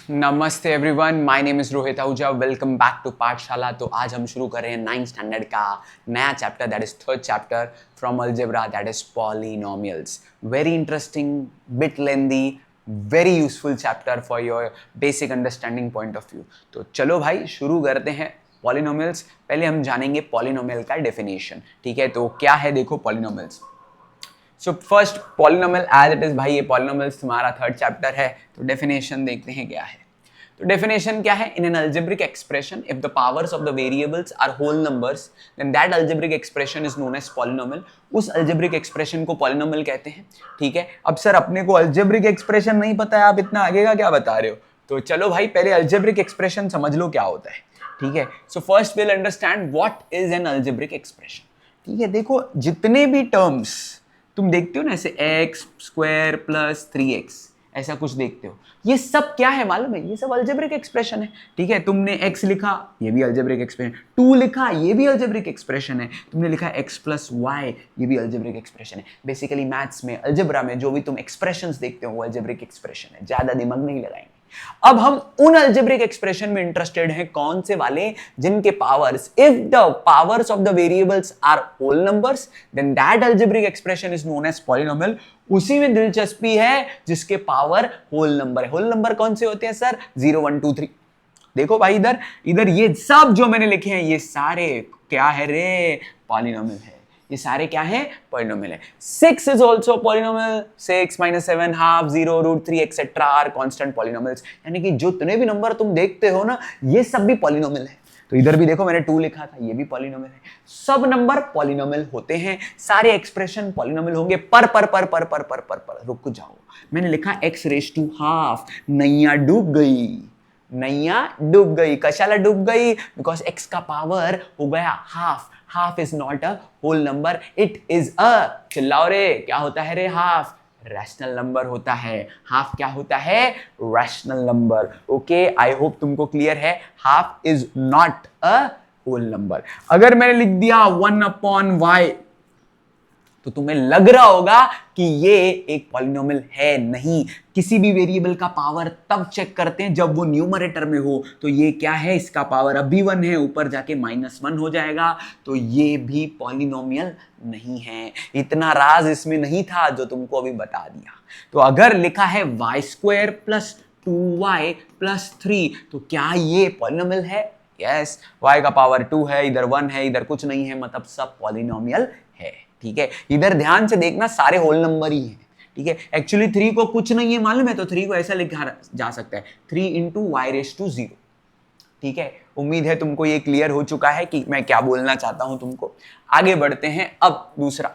नमस्ते everyone, my name is Rohit Ahuja. Welcome back to Pathshala. तो आज हम शुरू कर रहे हैं 9th स्टैंडर्ड का नया chapter, that is third chapter from algebra, that is polynomials. Very interesting, bit lengthy, very useful chapter for your basic understanding point of view. तो चलो भाई शुरू करते हैं पॉलिनोमियल्स। पहले हम जानेंगे पॉलिनोमियल का डेफिनेशन। ठीक है, तो क्या है देखो polynomials. So first polynomial as it is, भाई ये पॉलिनोमियल्स तुम्हारा थर्ड चैप्टर है, तो डेफिनेशन देखते हैं क्या है। तो डेफिनेशन क्या है? In an algebraic expression if the powers of the variables are whole numbers then that algebraic expression is known as polynomial. उस अल्जेब्रिक एक्सप्रेशन को पॉलिनोमियल कहते हैं। ठीक है, अब सर अपने को अल्जेब्रिक एक्सप्रेशन नहीं पता है, आप इतना आगे का क्या बता रहे हो? तो चलो भाई पहले अल्जेब्रिक एक्सप्रेशन समझ लो क्या होता है। ठीक है, so first will understand what is an algebraic expression. ठीक है, देखो जितने भी टर्म्स तुम देखते हो ना, ऐसे एक्स स्क्वायर प्लस 3x ऐसा कुछ देखते हो, ये सब क्या है मालूम है? ये सब अल्जेब्रिक एक्सप्रेशन है। ठीक है, तुमने x लिखा, ये भी अल्जेब्रिक एक्सप्रेशन, 2 लिखा, ये भी अल्जेब्रिक एक्सप्रेशन है, तुमने लिखा x प्लस वाई, ये भी अल्जेब्रिक एक्सप्रेशन है। बेसिकली मैथ्स में, अलजेब्रा में जो भी तुम एक्सप्रेशंस देखते हो वो अल्जेब्रिक एक्सप्रेशन है, ज्यादा दिमाग नहीं लगाएंगे। अब हम उन अल्जेब्रिक एक्सप्रेशन में इंटरेस्टेड हैं, कौन से वाले? जिनके powers, if the powers of the variables are whole numbers then that algebraic expression is known as polynomial. उसी में दिलचस्पी है जिसके पावर होल नंबर है। होल नंबर कौन से होते हैं सर? 0 1 2 3। देखो भाई इधर इधर ये सब जो मैंने लिखे हैं ये सारे क्या है रे? पॉलिनोमियल है। ये सारे क्या है? पॉलिनोमियल है। 6 is also polynomial. 6 - 7 half 0 √3 etcetera are constant polynomials. यानी कि जितने भी नंबर तुम देखते हो ना, ये सब भी पॉलिनोमियल है। तो इधर भी देखो मैंने 2 लिखा था, ये भी पॉलिनोमियल है। सब नंबर पॉलिनोमियल होते हैं, सारे एक्सप्रेशन पॉलिनोमियल होंगे। पर रुक जाओ, मैंने लिखा x रेज टू हाफ। नैया डूब गई, नैया डूब गई। कशाला डूब गई? बिकॉज x का पावर हो गया half. Half is not a whole number, it is a, चिल्लाओ रे, क्या होता है रे? हाफ रैशनल नंबर होता है। हाफ क्या होता है? Rational number. Okay, I hope तुमको क्लियर है। Half is not a whole number. अगर मैंने लिख दिया 1/y तो तुम्हें लग रहा होगा कि ये एक पॉलिनोमियल है। नहीं, किसी भी वेरिएबल का पावर तब चेक करते हैं जब वो न्यूमरेटर में हो। तो ये क्या है? इसका पावर अभी 1 है, ऊपर जाके -1 हो जाएगा, तो ये भी पॉलिनोमियल नहीं है। इतना राज इसमें नहीं था जो तुमको अभी बता दिया। तो अगर लिखा है y² + 2y + 3 तो क्या ये पॉलिनोमियल है? यस, y का पावर 2 है, इधर 1 है, इधर कुछ नहीं है, मतलब सब पॉलिनोमियल है। ठीक है, इधर ध्यान से देखना, सारे होल नंबर ही हैं। ठीक है, एक्चुअली 3 को कुछ नहीं है मालूम है, तो 3 को ऐसा लिखा जा सकता है 3 × y⁻0। ठीक है, उम्मीद है तुमको ये क्लियर हो चुका है कि मैं क्या बोलना चाहता हूं तुमको। आगे बढ़ते हैं। अब दूसरा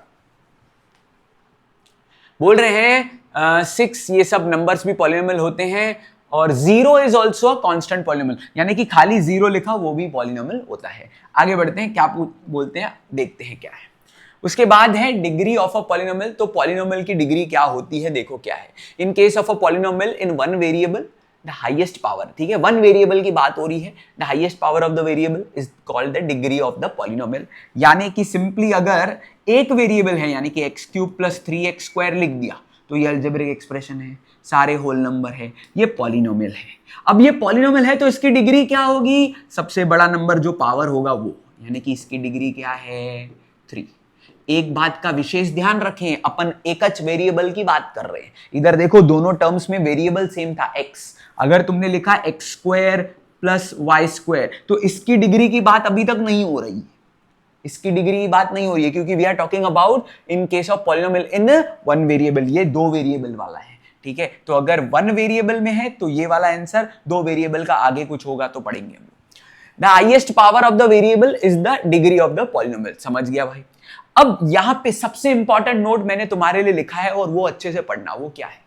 बोल रहे हैं 6 ये सब नंबर्स भी पॉलिनोमियल होते हैं, और 0 इज ऑल्सो कॉन्स्टेंट पॉलिनोमियल, यानी कि खाली 0 लिखा वो भी पॉलिनोमियल होता है। आगे बढ़ते हैं, क्या बोलते हैं देखते हैं क्या है। उसके बाद है डिग्री ऑफ अ पॉलिनोमियल। तो पॉलिनोमियल की डिग्री क्या होती है देखो क्या है। इन case of a polynomial in one variable the highest power, ठीक है, वन वेरिएबल की बात हो रही है, the highest power of the variable is called the degree of the polynomial. यानी कि सिंपली अगर एक वेरिएबल है, यानी कि x³ + 3x² लिख दिया, तो ये अलजेब्रिक एक्सप्रेशन है, सारे होल नंबर है, ये पॉलिनोमियल है। अब ये पॉलिनोमियल है तो इसकी डिग्री क्या होगी? सबसे बड़ा नंबर जो पावर होगा वो, यानी कि इसकी डिग्री क्या है? 3। एक बात का विशेष ध्यान रखें, अपन एकच वेरिएबल की बात कर रहे हैं। इधर देखो दोनों टर्म्स में वेरिएबल सेम था x। अगर तुमने लिखा x² + y² तो इसकी डिग्री की बात अभी तक नहीं हो रही है। इसकी डिग्री की बात नहीं हो रही है, क्योंकि we are talking about in case of polynomial in one variable. ये 2 वेरिएबल वाला है। ठीक है, तो अगर 1 वेरिएबल में है तो ये वाला आंसर, 2 वेरिएबल का आगे कुछ होगा तो पढ़ेंगे हम। The highest power of the variable is the degree of the polynomial. समझ गया भाई? अब यहां पे सबसे इंपॉर्टेंट नोट मैंने तुम्हारे लिए लिखा है, और वो अच्छे से पढ़ना। वो क्या है?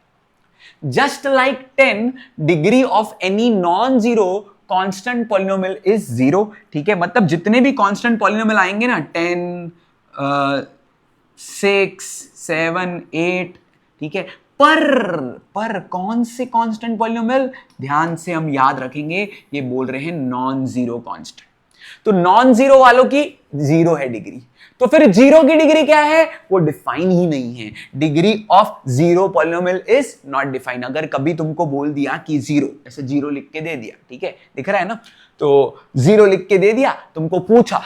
Just like 10 degree of any non zero constant polynomial is 0। ठीक है, मतलब जितने भी कांस्टेंट पॉलिनोमियल आएंगे ना, 10 6 7 8, ठीक है, पर कौन से कांस्टेंट पॉलिनोमियल? ध्यान से हम याद रखेंगे, ये बोल रहे हैं नॉन जीरो कांस्टेंट। तो नॉन जीरो वालों की जीरो है डिग्री, तो फिर जीरो की डिग्री क्या है, वो डिफाइन ही नहीं है। Degree of zero polynomial is not define. अगर कभी तुमको बोल दिया कि जीरो, ऐसे जीरो लिख के दे दिया, ठीक है, दिख रहा है ना, तो जीरो लिख के दे दिया, तुमको पूछा,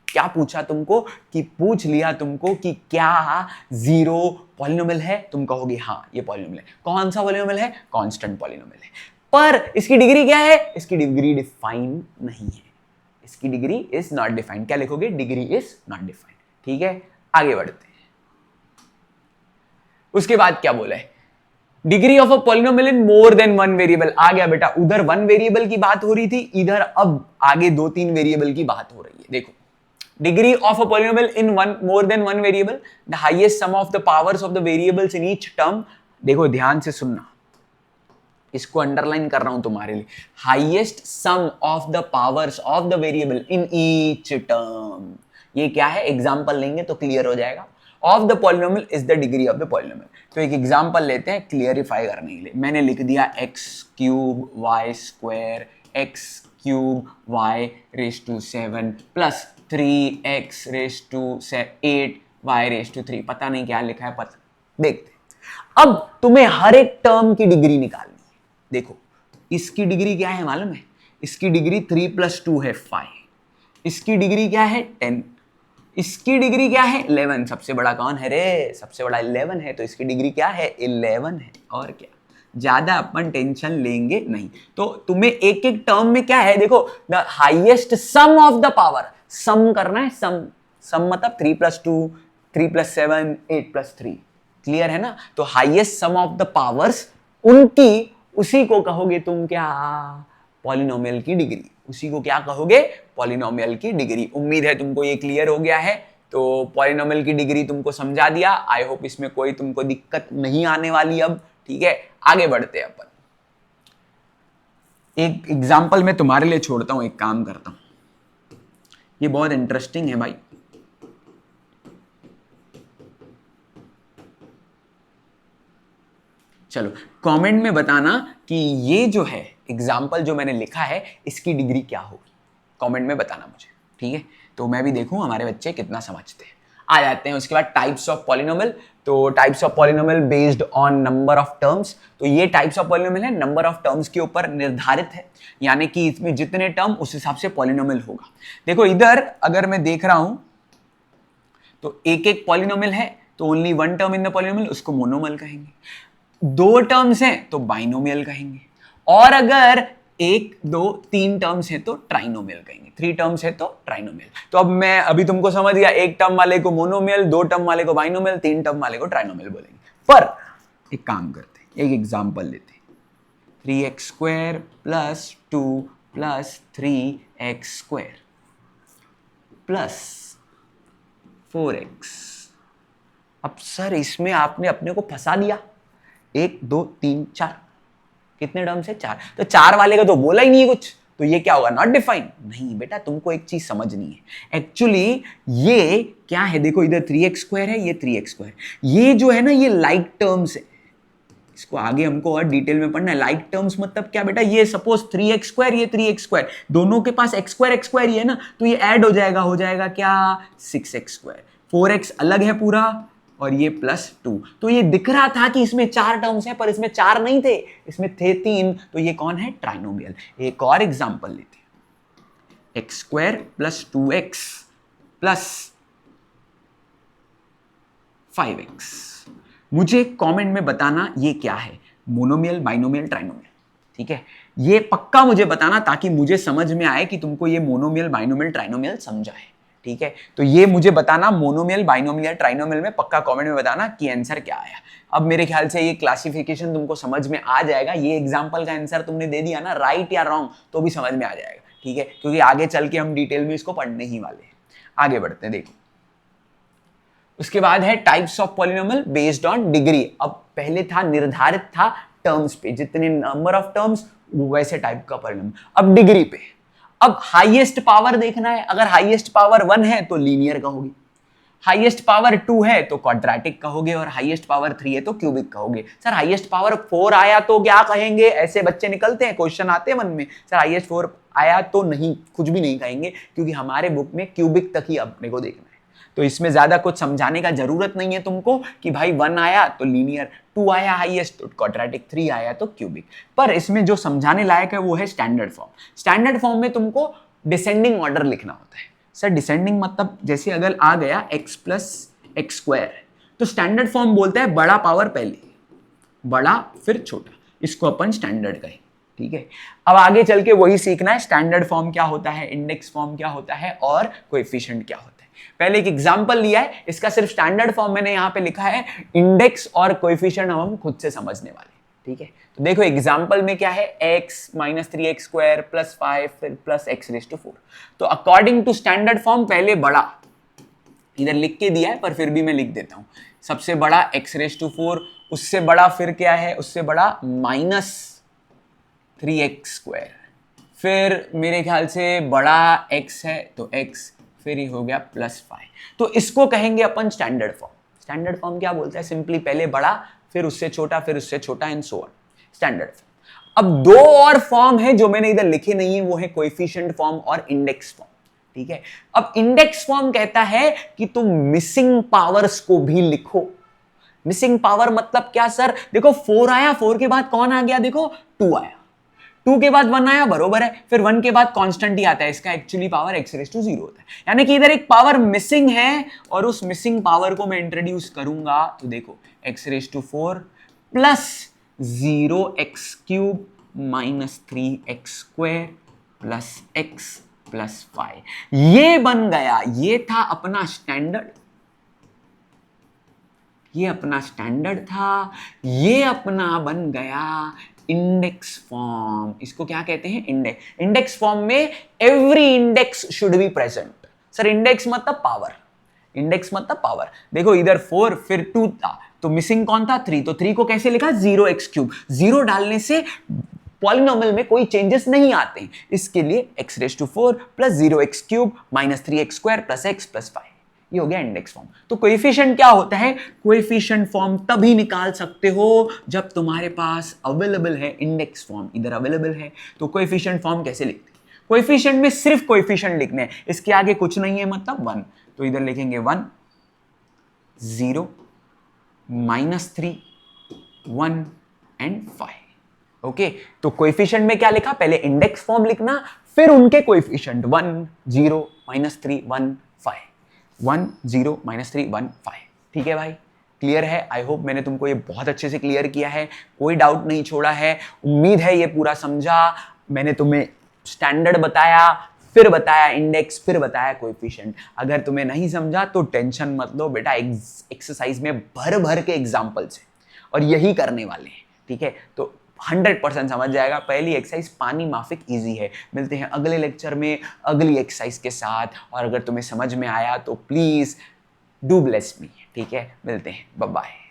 क्या पूछा तुमको, कि पूछ लिया तुमको कि क्या जीरो पॉलिनोमियल है, तुम कहोगे हाँ ये पॉलिनोमियल है। कौन सा पॉलिनोमियल है, कांस्टेंट पॉलिनोमियल है, पर इसकी डिग्री क्या है, इसकी डिग्री डिफाइन नहीं है, इसकी डिग्री इज नॉट डिफाइंड। क्या लिखोगे, डिग्री इज नॉट डिफाइंड। ठीक है, आगे बढ़ते हैं। उसके बाद क्या बोला है, degree of a polynomial in more than one variable. आ गया बेटा, उधर वन वेरिएबल की बात हो रही थी, इधर अब आगे दो तीन वेरिएबल की बात हो रही है। देखो, degree of a polynomial in one more than one variable, the highest sum of the powers of the variables in each term. देखो ध्यान से सुनना, इसको अंडरलाइन कर रहा हूं तुम्हारे लिए, highest sum of the powers of the variable in each term. ये क्या है, एग्जांपल लेंगे तो क्लियर हो जाएगा। Of the polynomial is the degree of the polynomial. तो एक एग्जांपल लेते हैं क्लियरिफाई करने के लिए। मैंने लिख दिया x cube y square x cube y raise to 7 plus 3x raise to 8 y raise to 3। पता नहीं क्या लिखा है, पता देखते। अब तुम्हें हर एक टर्म की डिग्री निकालनी है। देखो इसकी डिग्री क्या है मालूम है, इसकी डिग्री 3 + 2 है 5, इसकी डिग्री क्या है 10, इसकी डिग्री क्या है 11। सबसे बड़ा कौन है रे, सबसे बड़ा 11 है, तो इसकी डिग्री क्या है 11 है। और क्या, ज्यादा अपन टेंशन लेंगे नहीं। तो तुम्हें एक एक टर्म में क्या है, देखो the highest sum of the power, sum करना है, सम मतलब 3 + 2 3 + 7 8 + 3। क्लियर है ना, तो highest sum of the powers उनकी, उसी को कहोगे तुम क्या, पॉलिनोमियल की डिग्री। उसी को क्या कहोगे, पॉलिनोमियल की डिग्री। उम्मीद है तुमको ये क्लियर हो गया है। तो पॉलिनोमियल की डिग्री तुमको समझा दिया। आई होप इसमें कोई तुमको दिक्कत नहीं आने वाली अब। ठीक है, आगे बढ़ते हैं अपन। एक एग्जाम्पल मैं तुम्हारे लिए छोड़ता हूं, एक काम करता हूं, ये बहुत इंटरेस्टिंग है भाई। चलो कमेंट में बताना कि ये जो है एग्जाम्पल जो मैंने लिखा है इसकी डिग्री क्या होगी, कमेंट में बताना मुझे। ठीक है, तो मैं भी देखूं हमारे बच्चे कितना समझते हैं। आ जाते हैं उसके बाद टाइप्स ऑफ पॉलिनोमियल। तो types of polynomial based on number of terms. तो ये टाइप्स ऑफ पॉलिनोमियल है, नंबर ऑफ टर्म्स के ऊपर निर्धारित है, यानी कि इसमें जितने टर्म उस हिसाब से पॉलिनोमियल होगा। देखो इधर अगर मैं देख रहा हूं तो एक एक पॉलिनोमियल है, तो only one term in the polynomial, उसको मोनोमियल कहेंगे। दो टर्म्स हैं तो बाइनोमियल कहेंगे, और अगर एक दो तीन टर्म्स हैं तो ट्राइनोमियल कहेंगे, 3 टर्म्स है तो ट्राइनोमियल। तो अब मैं अभी तुमको समझ गया, एक टर्म वाले को मोनोमियल, 2 टर्म वाले को बाइनोमियल, 3 टर्म वाले को ट्राइनोमियल बोलेंगे। पर एक काम करते हैं, एक एग्जांपल लेते हैं, 3x² + 2 + 3x² + 4x। अब सर इसमें आपने अपने को फंसा दिया, 1 2 3 4, कितने टर्म्स है 4, तो 4 वाले का तो बोला ही नहीं है कुछ, तो ये क्या होगा, नॉट डिफाइंड। नहीं बेटा, तुमको एक चीज समझनी है, एक्चुअली ये क्या है, देखो इधर 3x² है, ये 3x², ये जो है ना ये लाइक टर्म्स है। इसको आगे हमको और डिटेल में पढ़ना है। लाइक टर्म्स मतलब क्या बेटा, ये सपोज 3x², ये 3x², दोनों के पास x² ही है ना, तो ये ऐड हो जाएगा क्या 6x²। 4x अलग है पूरा, और ये +2। तो ये दिख रहा था कि इसमें 4 टर्म्स हैं, पर इसमें 4 नहीं थे, इसमें थे 3, तो ये कौन है, ट्राइनोमियल। एक और एग्जांपल लेते हैं, x² + 2x + 5x। मुझे कमेंट में बताना ये क्या है, मोनोमियल, बाइनोमियल, ट्राइनोमियल। ठीक है, ये पक्का मुझे बताना ताकि मुझे समझ में आए कि तुमको ये मोनोमियल, बाइनोमियल, ट्राइनोमियल समझा है। ठीक है, तो ये मुझे बताना, मोनोमियल, बाइनोमियल, ट्राइनोमियल में पक्का कमेंट में बताना कि आंसर क्या आया। अब मेरे ख्याल से ये क्लासिफिकेशन तुमको समझ में आ जाएगा। ये एग्जांपल का आंसर तुमने दे दिया ना, राइट या रॉन्ग, तो भी समझ में आ जाएगा। ठीक है, क्योंकि आगे चल के हम डिटेल में इसको पढ़ने ही वाले हैं। आगे बढ़ते हैं, देखो उसके बाद है types of polynomial based on degree. अब पहले था निर्धारित था टर्म्स पे, जितने नंबर ऑफ टर्म्स वैसे टाइप का पॉलिनोमियल, अब डिग्री पे। अब हाईएस्ट पावर देखना है, अगर हाईएस्ट पावर 1 है तो लीनियर कहोगे, हाईएस्ट पावर 2 है तो क्वाड्रेटिक कहोगे, और हाईएस्ट पावर 3 है तो क्यूबिक कहोगे। सर हाईएस्ट पावर 4 आया तो क्या कहेंगे? ऐसे बच्चे निकलते हैं, क्वेश्चन आते हैं मन में, सर हाईएस्ट 4 आया तो नहीं, कुछ भी नहीं कहेंगे, क्योंकि हमारे बुक में क्यूबिक तक ही अपने को देखना है। तो इसमें ज्यादा कुछ समझाने का जरूरत नहीं है तुमको कि भाई 1 आया तो लीनियर, 2 आया हाईएस्ट तो क्वाड्रेटिक, 3 आया तो क्यूबिक। पर इसमें जो समझाने लायक है वो है स्टैंडर्ड फॉर्म। स्टैंडर्ड फॉर्म में तुमको डिसेंडिंग ऑर्डर लिखना होता है। सर डिसेंडिंग मतलब जैसे अगर आ गया x प्लस एक्स स्क्वायर, तो स्टैंडर्ड फॉर्म बोलता है बड़ा पावर पहले, बड़ा फिर छोटा, इसको अपन स्टैंडर्ड कहें। ठीक है, अब आगे चल के वही सीखना है, स्टैंडर्ड फॉर्म क्या होता है, इंडेक्स फॉर्म क्या होता है और कोएफिशिएंट क्या होता है। पहले एक एग्जांपल लिया है, इसका सिर्फ स्टैंडर्ड फॉर्म मैंने यहां पे लिखा है, इंडेक्स और कोएफिशिएंट हम खुद से समझने वाले। ठीक है, तो देखो एग्जांपल में क्या है, x minus 3x square plus 5 फिर प्लस x रेज टू 4। तो अकॉर्डिंग टू स्टैंडर्ड फॉर्म पहले बड़ा, इधर लिख के दिया है पर फिर भी मैं लिख देता हूं, सबसे बड़ा x रेज टू 4, उससे बड़ा फिर क्या है, उससे बड़ा माइनस 3x स्क्वायर, फिर मेरे ख्याल से बड़ा x है तो x, फिर ये हो गया प्लस 5। तो इसको कहेंगे अपन स्टैंडर्ड फॉर्म। स्टैंडर्ड फॉर्म क्या बोलता है, सिंपली पहले बड़ा फिर उससे छोटा फिर उससे छोटा and so on, standard form. अब दो और फॉर्म है जो मैंने इधर लिखे नहीं है, वो है कोएफिशिएंट फॉर्म और इंडेक्स फॉर्म। ठीक है, अब इंडेक्स फॉर्म कहता है कि तुम मिसिंग पावर्स को भी लिखो। मिसिंग पावर मतलब क्या सर, देखो 4 आया, 4 के बाद कौन आ गया, देखो 2 आया, 2 के बाद 1 आया, बरोबर है, फिर 1 के बाद कांस्टेंट ही आता है, इसका actually power x raise to 0 होता है। यानी कि इधर एक पावर मिसिंग है और उस मिसिंग पावर को मैं इंट्रोड्यूस करूंगा, तो देखो x raise to 4 plus 0x cube minus 3x square plus x plus 5, ये बन गया, ये था अपना स्टैंडर्ड, ये अपना स्टैंडर्ड था, ये अपना बन गया इंडेक्स फॉर्म। इसको क्या कहते हैं, इंडेक्स। इंडेक्स फॉर्म में every index should be present. Sir index मतलब पावर, इंडेक्स मतलब पावर। देखो इधर 4 फिर 2 था, तो मिसिंग कौन था, 3, तो 3 को कैसे लिखा, 0x क्यूब। 0 डालने से पॉलिनोमियल में कोई चेंजेस नहीं आते हैं, इसके लिए x raise to 4 plus 0x cube minus 3x square plus x plus 5, ये हो गया इंडेक्स फॉर्म। तो कोएफिशिएंट क्या होता है, कोएफिशिएंट फॉर्म तभी निकाल सकते हो जब तुम्हारे पास अवेलेबल है इंडेक्स फॉर्म। इधर अवेलेबल है तो कोएफिशिएंट फॉर्म कैसे लिखते हैं, कोएफिशिएंट में सिर्फ कोएफिशिएंट लिखने हैं, इसके आगे कुछ नहीं है, मतलब 1, तो इधर लिखेंगे 1 0 माइनस 3 1 एंड 5। ओके, तो कोएफिशिएंट में क्या लिखा, पहले इंडेक्स फॉर्म लिखना, फिर उनके कोएफिशिएंट 1 0 माइनस 3 1 5, 1 0 माइनस 3 1 5। ठीक है भाई, क्लियर है? आई होप मैंने तुमको ये बहुत अच्छे से क्लियर किया है, कोई डाउट नहीं छोड़ा है। उम्मीद है ये पूरा समझा। मैंने तुम्हें स्टैंडर्ड बताया, फिर बताया इंडेक्स, फिर बताया कोएफिशिएंट। अगर तुम्हें नहीं समझा तो टेंशन मत लो बेटा, एक्सरसाइज में भर भर के एग्जाम्पल्स हैं और यही करने वाले हैं। ठीक है, तो 100% समझ जाएगा। पहली एक्सरसाइज पानी माफिक इजी है। मिलते हैं अगले लेक्चर में अगली एक्सरसाइज के साथ, और अगर तुम्हें समझ में आया तो प्लीज डू ब्लेस मी। ठीक है, मिलते हैं, बाय बाय।